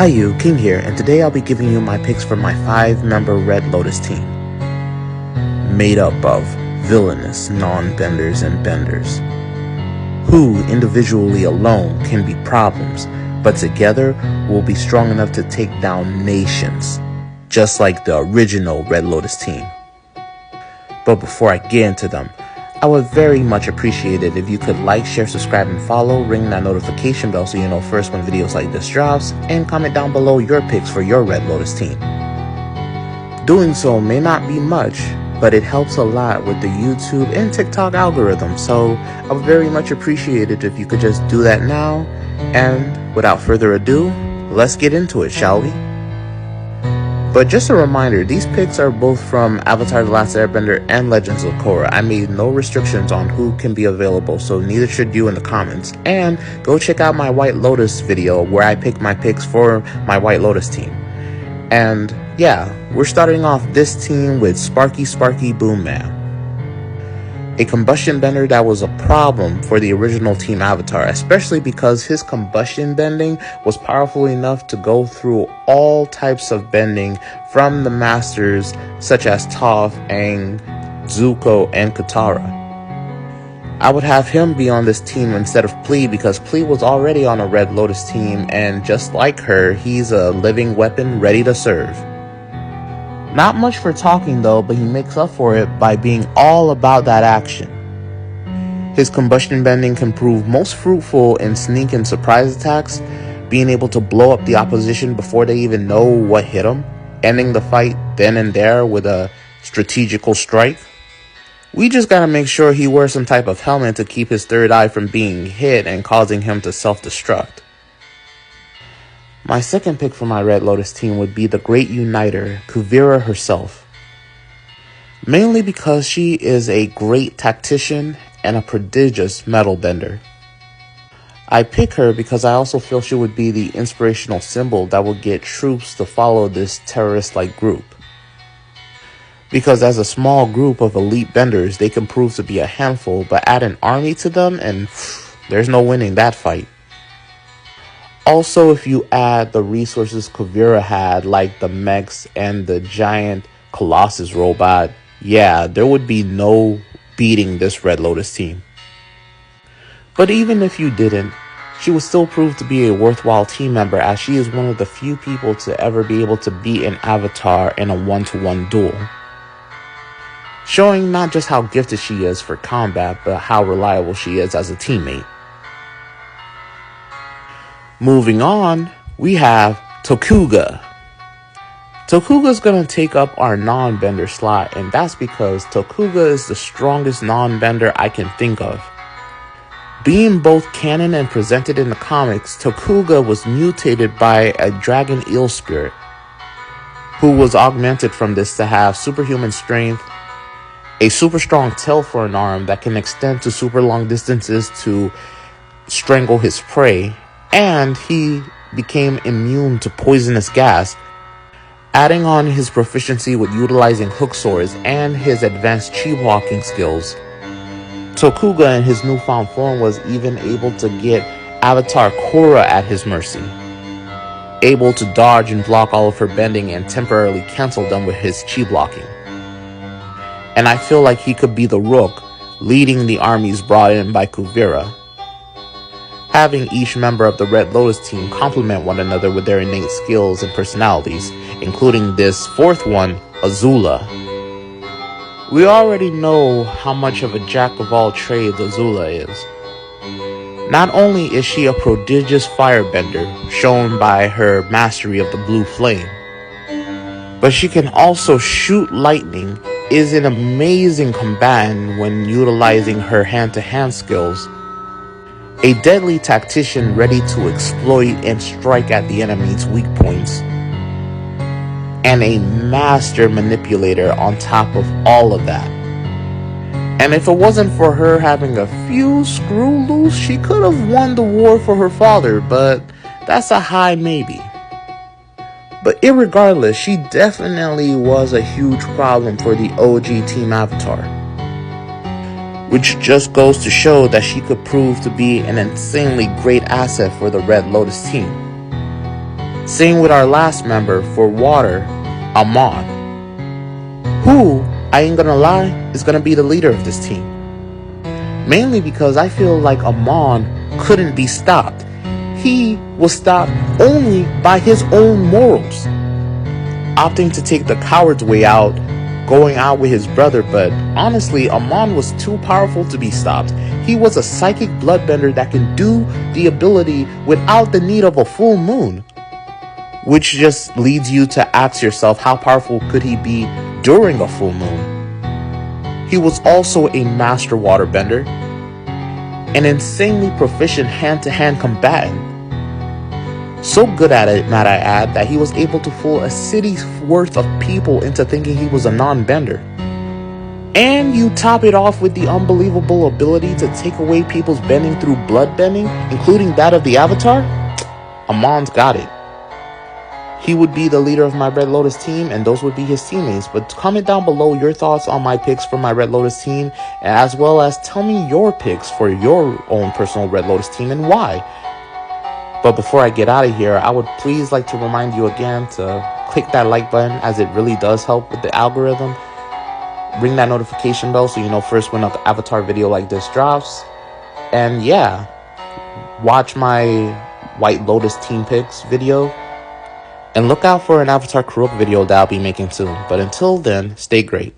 Hi you, King here, and today I'll be giving you my picks for my 5-member Red Lotus team. Made up of villainous non-benders and benders, who individually alone can be problems, but together will be strong enough to take down nations, just like the original Red Lotus team. But before I get into them, I would very much appreciate it if you could like, share, subscribe, and follow, ring that notification bell so you know first when videos like this drops, and comment down below your picks for your Red Lotus team. Doing so may not be much, but it helps a lot with the YouTube and TikTok algorithm, so I would very much appreciate it if you could just do that now. And without further ado, let's get into it, shall we? But just a reminder, these picks are both from Avatar: The Last Airbender and Legends of Korra. I made no restrictions on who can be available, so neither should you in the comments. And go check out my White Lotus video where I pick my picks for my White Lotus team. And yeah, we're starting off this team with Sparky Boom Man, a combustion bender that was a problem for the original Team Avatar, especially because his combustion bending was powerful enough to go through all types of bending from the masters such as Toph, Aang, Zuko, and Katara. I would have him be on this team instead of Pli because Pli was already on a Red Lotus team, and just like her, he's a living weapon ready to serve. Not much for talking though, but he makes up for it by being all about that action. His combustion bending can prove most fruitful in sneak and surprise attacks, being able to blow up the opposition before they even know what hit them, ending the fight then and there with a strategical strike. We just gotta make sure he wears some type of helmet to keep his third eye from being hit and causing him to self-destruct. My second pick for my Red Lotus team would be the Great Uniter, Kuvira herself. Mainly because she is a great tactician and a prodigious metal bender. I pick her because I also feel she would be the inspirational symbol that will get troops to follow this terrorist-like group. Because as a small group of elite benders, they can prove to be a handful, but add an army to them and there's no winning that fight. Also, if you add the resources Kuvira had, like the mechs and the giant Colossus robot, yeah, there would be no beating this Red Lotus team. But even if you didn't, she would still prove to be a worthwhile team member, as she is one of the few people to ever be able to beat an Avatar in a 1-to-1 duel. Showing not just how gifted she is for combat, but how reliable she is as a teammate. Moving on, we have Tokuga. Tokuga's gonna take up our non-bender slot, and that's because Tokuga is the strongest non-bender I can think of. Being both canon and presented in the comics, Tokuga was mutated by a dragon eel spirit, who was augmented from this to have superhuman strength, a super strong tail for an arm that can extend to super long distances to strangle his prey, and he became immune to poisonous gas, adding on his proficiency with utilizing hook swords and his advanced chi walking skills. Tokuga in his newfound form was even able to get Avatar Korra at his mercy, able to dodge and block all of her bending and temporarily cancel them with his chi blocking. And I feel like he could be the Rook, leading the armies brought in by Kuvira, having each member of the Red Lotus team complement one another with their innate skills and personalities, including this fourth one, Azula. We already know how much of a jack of all trades Azula is. Not only is she a prodigious firebender, shown by her mastery of the blue flame, but she can also shoot lightning, is an amazing combatant when utilizing her hand-to-hand skills, a deadly tactician ready to exploit and strike at the enemy's weak points, and a master manipulator on top of all of that. And if it wasn't for her having a few screw loose, she could have won the war for her father, but that's a high maybe. But irregardless, she definitely was a huge problem for the OG Team Avatar, which just goes to show that she could prove to be an insanely great asset for the Red Lotus team. Same with our last member for water, Amon, who, I ain't gonna lie, is gonna be the leader of this team. Mainly because I feel like Amon couldn't be stopped. He was stopped only by his own morals, opting to take the coward's way out, going out with his brother. But honestly, Amon was too powerful to be stopped. He was a psychic bloodbender that can do the ability without the need of a full moon, which just leads you to ask yourself, how powerful could he be during a full moon? He was also a master waterbender, an insanely proficient hand-to-hand combatant. So good at it, might I add, that he was able to fool a city's worth of people into thinking he was a non-bender. And you top it off with the unbelievable ability to take away people's bending through blood bending, including that of the Avatar? Amon's got it. He would be the leader of my Red Lotus team, and those would be his teammates. But comment down below your thoughts on my picks for my Red Lotus team, as well as tell me your picks for your own personal Red Lotus team and why. But before I get out of here, I would please like to remind you again to click that like button, as it really does help with the algorithm. Ring that notification bell so you know first when an Avatar video like this drops. And yeah, watch my White Lotus team picks video. And look out for an Avatar Kuruk video that I'll be making soon. But until then, stay great.